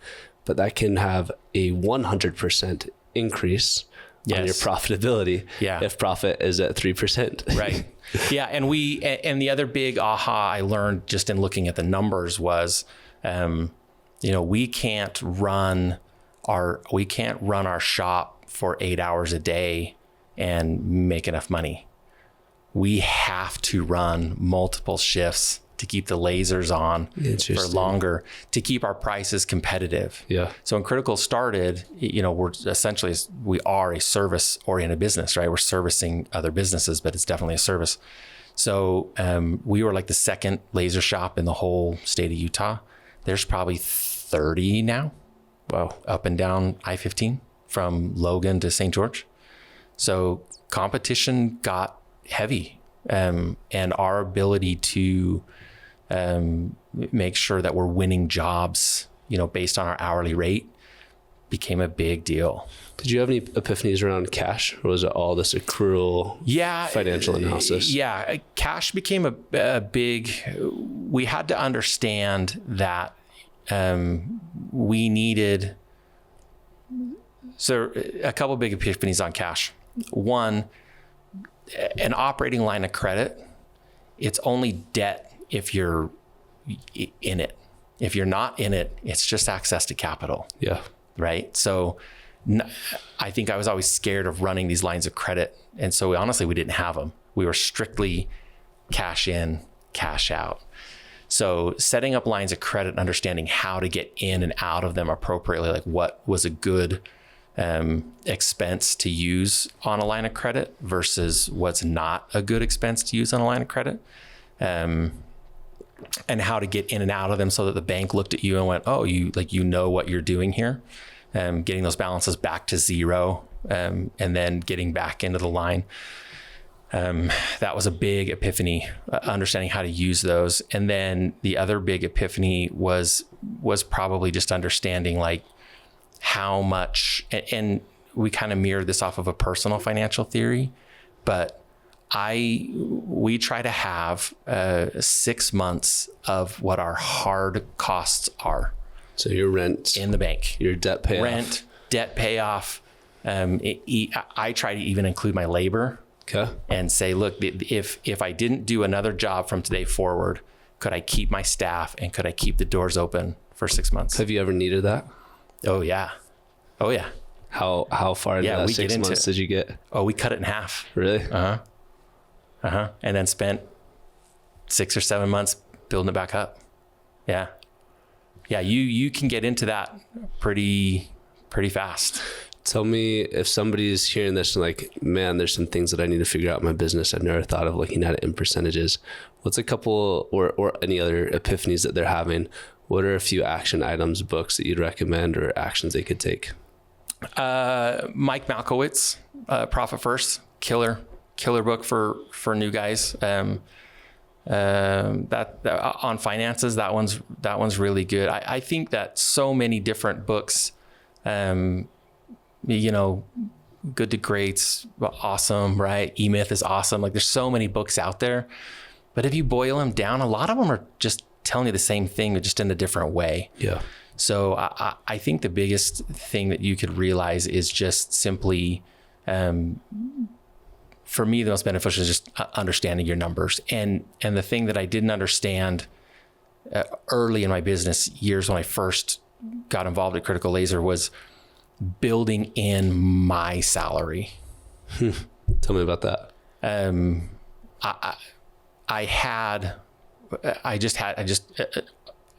but that can have a 100% increase on your profitability. Yeah. If profit is at 3%. Right. Yeah. And the other big aha I learned just in looking at the numbers was, we can't run our shop for 8 hours a day and make enough money. We have to run multiple shifts to keep the lasers on for longer, to keep our prices competitive. Yeah. So when Critical started, we are a service oriented business, right? We're servicing other businesses, but it's definitely a service. So we were like the second laser shop in the whole state of Utah. There's probably 30 now. Wow. Up and down I-15 from Logan to St. George. So competition got heavy, and our ability to make sure that we're winning jobs, based on our hourly rate became a big deal. Did you have any epiphanies around cash, or was it all this accrual financial analysis? Yeah. Cash became a big, we had to understand that we needed, so a couple of big epiphanies on cash. One, an operating line of credit, it's only debt if you're in it. If you're not in it, it's just access to capital. Yeah. Right. So I think I was always scared of running these lines of credit. And so honestly, we didn't have them. We were strictly cash in, cash out. So setting up lines of credit and understanding how to get in and out of them appropriately, like what was a good expense to use on a line of credit versus what's not a good expense to use on a line of credit, and how to get in and out of them so that the bank looked at you and went, oh, you know what you're doing here, getting those balances back to zero, and then getting back into the line. That was a big epiphany, understanding how to use those. And then the other big epiphany was probably just understanding like how much, and we kind of mirrored this off of a personal financial theory, but we try to have 6 months of what our hard costs are. So your rent in the bank, your debt payoff, rent, debt payoff. I try to even include my labor. Okay. And say, look, if I didn't do another job from today forward, could I keep my staff and could I keep the doors open for 6 months? Have you ever needed that? Oh yeah. Oh yeah. How far into that 6 months did you get? Oh, we cut it in half. Really? And then spent 6 or 7 months building it back up. Yeah. Yeah. You can get into that pretty fast. Tell me, if somebody's hearing this and like, man, there's some things that I need to figure out in my business I've never thought of looking at it in percentages. What's a couple or any other epiphanies that they're having? What are a few action items, books that you'd recommend or actions they could take? Mike Malkowitz, Profit First, killer book for new guys. That on finances, that one's really good. I think that so many different books, Good to Great's awesome, right? E-Myth is awesome. Like, there's so many books out there, but if you boil them down, a lot of them are just telling you the same thing, but just in a different way. Yeah. So I think the biggest thing that you could realize is just simply, for me, the most beneficial is just understanding your numbers. And the thing that I didn't understand early in my business years when I first got involved at Critical Laser was building in my salary. Tell me about that.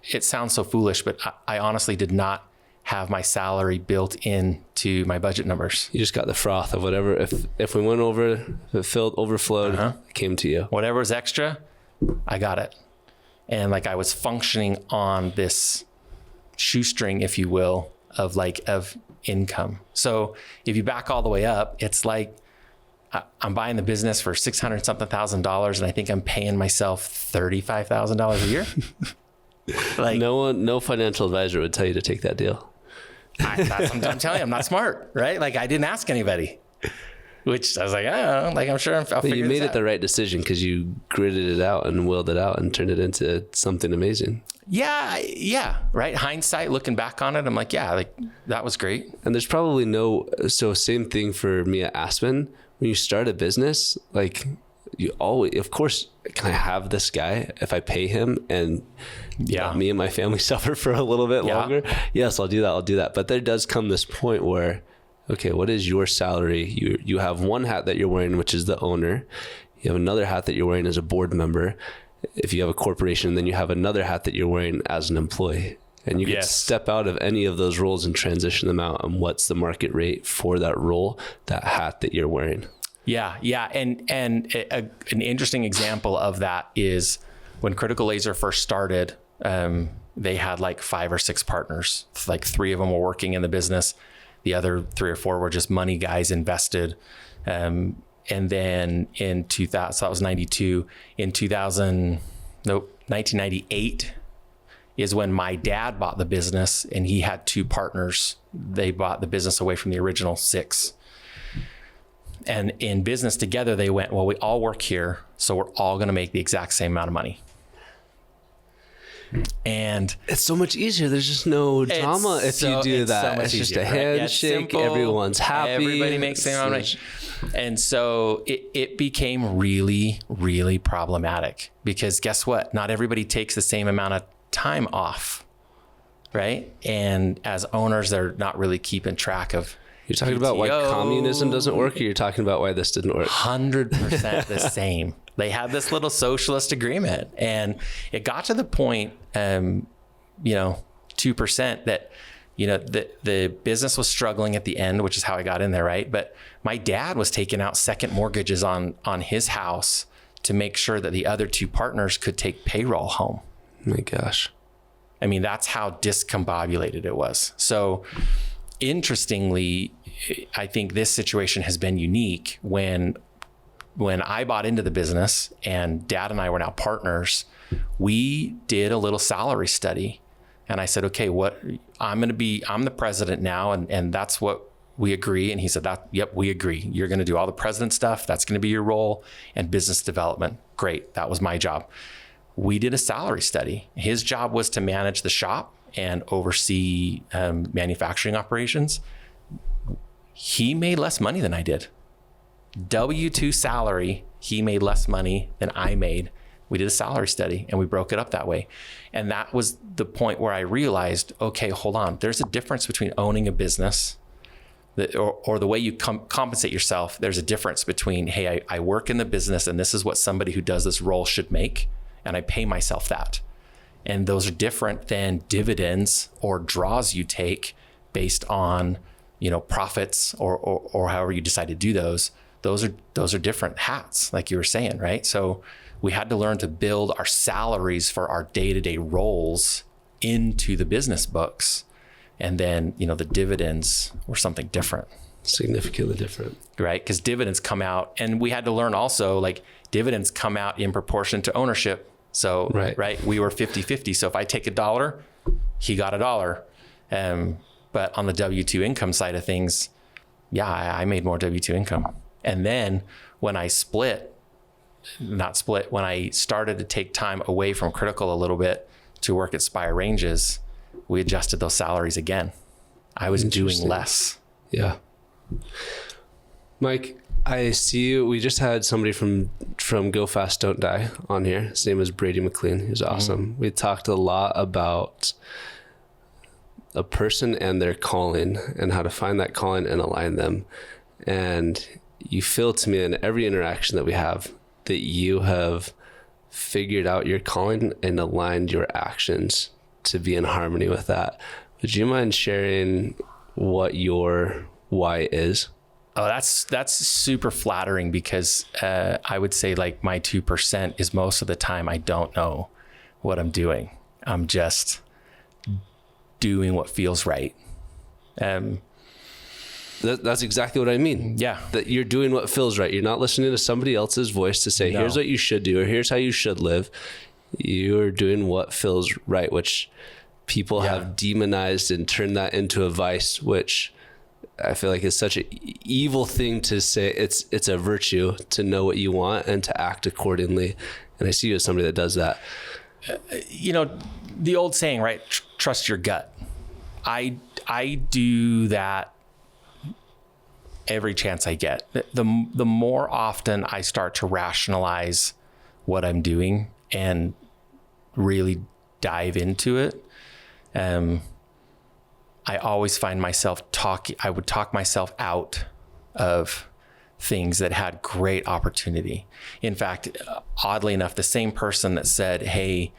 It sounds so foolish, but I honestly did not have my salary built into my budget numbers. You just got the froth of whatever. If we went over, if it overflowed, it came to you. Whatever was extra, I got it. And like, I was functioning on this shoestring, if you will, of income. So if you back all the way up, it's like I'm buying the business for $600 something thousand, and I think I'm paying myself $35,000 a year. Like, no financial advisor would tell you to take that deal. I'm telling you, I'm not smart, right? Like, I didn't ask anybody, which I was like, oh, like, I'm sure I'll figure this out. You made it the right decision because you gritted it out and willed it out and turned it into something amazing. Yeah. Right. Hindsight, looking back on it, I'm like, yeah, like, that was great. And there's probably so same thing for me at Aspen. When you start a business, like, you always, of course, can I have this guy if I pay him and me and my family suffer for a little bit longer? Yes, I'll do that. But there does come this point where, okay, what is your salary? You have one hat that you're wearing, which is the owner. You have another hat that you're wearing as a board member. If you have a corporation, then you have another hat that you're wearing as an employee. And you can step out of any of those roles and transition them out. And what's the market rate for that role, that hat that you're wearing? Yeah. And an interesting example of that is when Critical Laser first started, they had like 5 or 6 partners. Like 3 of them were working in the business. The other 3 or 4 were just money guys invested. And then in 2000, so that was 92. In 1998 is when my dad bought the business, and he had 2 partners. They bought the business away from the original 6. And in business together, they went, well, we all work here, so we're all going to make the exact same amount of money. And it's so much easier. There's just no drama if you do that. It's just a handshake. Right? Everyone's happy. Everybody makes the same amount of money. And so it became really, really problematic, because guess what? Not everybody takes the same amount of time off, right? And as owners, they're not really keeping track of. You're talking about why communism doesn't work, or you're talking about why this didn't work? 100% the same. They had this little socialist agreement, and it got to the point, 2% that, the business was struggling at the end, which is how I got in there, right? But my dad was taking out second mortgages on his house to make sure that the other 2 partners could take payroll home. My gosh. I mean, that's how discombobulated it was. So interestingly, I think this situation has been unique. When I bought into the business and Dad and I were now partners, we did a little salary study, and I said, okay, I'm the president now. And that's what we agree. And he said, yep, we agree. You're going to do all the president stuff. That's going to be your role, and business development. Great. That was my job. We did a salary study. His job was to manage the shop and oversee manufacturing operations. He made less money than I did. W-2 salary, he made less money than I made. We did a salary study, and we broke it up that way. And that was the point where I realized, okay, hold on. There's a difference between owning a business or the way you compensate yourself. There's a difference between, hey, I work in the business, and this is what somebody who does this role should make, and I pay myself that. And those are different than dividends or draws you take based on profits or however you decide to do those are different hats, like you were saying, right? So we had to learn to build our salaries for our day-to-day roles into the business books. And then, the dividends were something different. Significantly different. Right? Because dividends come out, and we had to learn also, like, dividends come out in proportion to ownership. So, right, we were 50-50. So if I take $1, he got $1. But on the W-2 income side of things, yeah, I made more W-2 income. And then when I when I started to take time away from Critical a little bit to work at Spire Ranges, we adjusted those salaries again. I was doing less. Yeah. Mike, I see you. We just had somebody from Go Fast, Don't Die on here. His name was Brady McLean. He was awesome. We talked a lot about a person and their calling and how to find that calling and align them. And you feel to me in every interaction that we have that you have figured out your calling and aligned your actions to be in harmony with that. Would you mind sharing what your why is? Oh, that's super flattering, because I would say, like, my 2% is most of the time I don't know what I'm doing. I'm just doing what feels right. That's exactly what I mean. Yeah. That you're doing what feels right. You're not listening to somebody else's voice to say, here's what you should do, or here's how you should live. You're doing what feels right, which people have demonized and turned that into a vice, which I feel like is such an evil thing to say. It's a virtue to know what you want and to act accordingly. And I see you as somebody that does that. The old saying, right? Trust your gut. I do that every chance I get. The more often I start to rationalize what I'm doing and really dive into it, I always find myself I would talk myself out of things that had great opportunity. In fact, oddly enough, the same person that said, hey,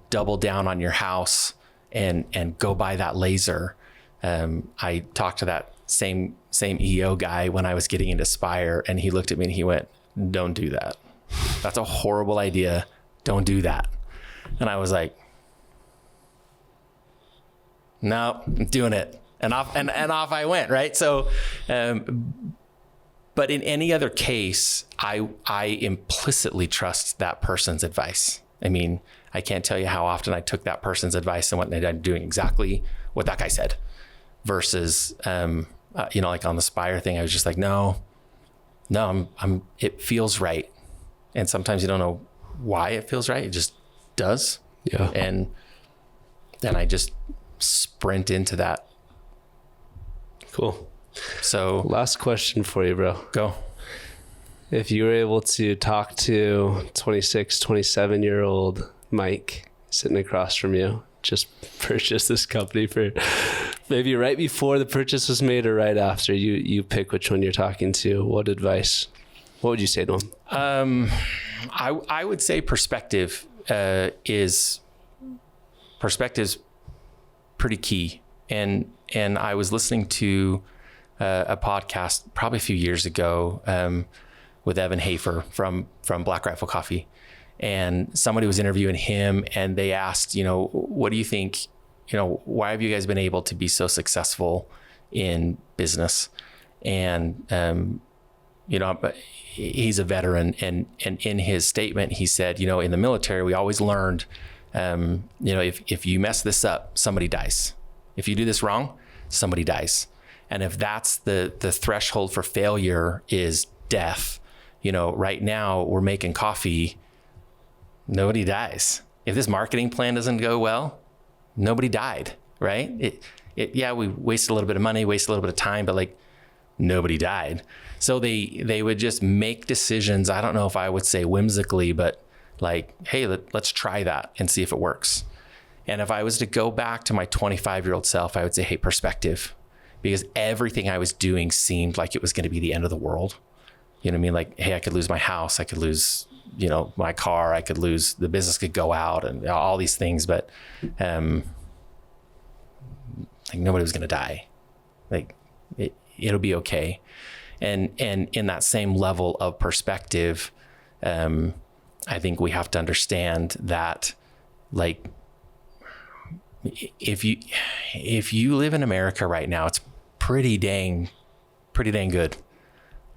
double down on your house and go buy that laser. I talked to that same EO guy when I was getting into Spire, and he looked at me and he went, don't do that. That's a horrible idea. Don't do that. And I was like, no, I'm doing it. And off I went. Right. So, but in any other case, I implicitly trust that person's advice. I mean, I can't tell you how often I took that person's advice and went and I'm doing exactly what that guy said, versus, like on the Spire thing, I was just like, no, it feels right. And sometimes you don't know why it feels right. It just does. Yeah. And then I just sprint into that. Cool. So last question for you, bro. Go. If you were able to talk to 26, 27-year-old Mike sitting across from you, just purchased this company for maybe right before the purchase was made or right after, you pick which one you're talking to, what would you say to him? I would say perspective's pretty key. And I was listening to a podcast probably a few years ago with Evan Hafer from Black Rifle Coffee. And somebody was interviewing him and they asked, what do you think, why have you guys been able to be so successful in business? And, but he's a veteran, and in his statement, he said, in the military, we always learned, if you mess this up, somebody dies. If you do this wrong, somebody dies. And if that's the threshold for failure is death, right now we're making coffee, nobody dies. If this marketing plan doesn't go well, nobody died, right? We wasted a little bit of money, wasted a little bit of time, but nobody died. So they would just make decisions. I don't know if I would say whimsically, but hey, let's try that and see if it works. And if I was to go back to my 25-year-old self, I would say, hey, perspective, because everything I was doing seemed like it was going to be the end of the world. You know what I mean? Hey, I could lose my house. I could lose, my car. I could lose, the business could go out and all these things. But nobody was going to die. it'll be okay. And in that same level of perspective, I think we have to understand that, like, if you live in America right now, it's pretty dang good.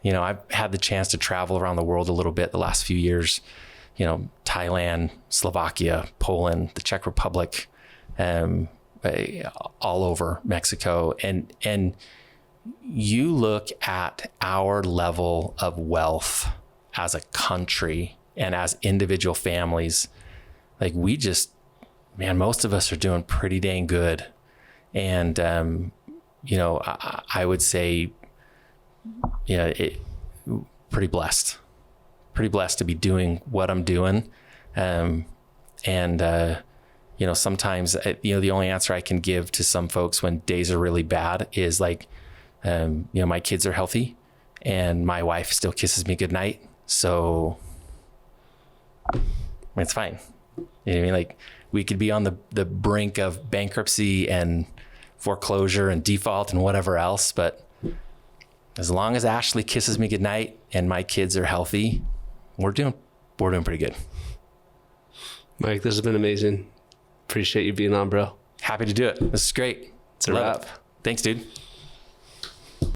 You know, I've had the chance to travel around the world a little bit the last few years, you know, Thailand, Slovakia, Poland, the Czech Republic, all over Mexico. And you look at our level of wealth as a country and as individual families, like most of us are doing pretty dang good. And, you know, I would say, you know, pretty blessed to be doing what I'm doing. You know, sometimes, you know, the only answer I can give to some folks when days are really bad is like, you know, my kids are healthy and my wife still kisses me goodnight. So it's fine. You know what I mean? Like, we could be on the brink of bankruptcy and foreclosure and default and whatever else, but as long as Ashley kisses me goodnight and my kids are healthy, we're doing pretty good. Mike, this has been amazing. Appreciate you being on, bro. Happy to do it. This is great. It's a wrap. Thanks, dude.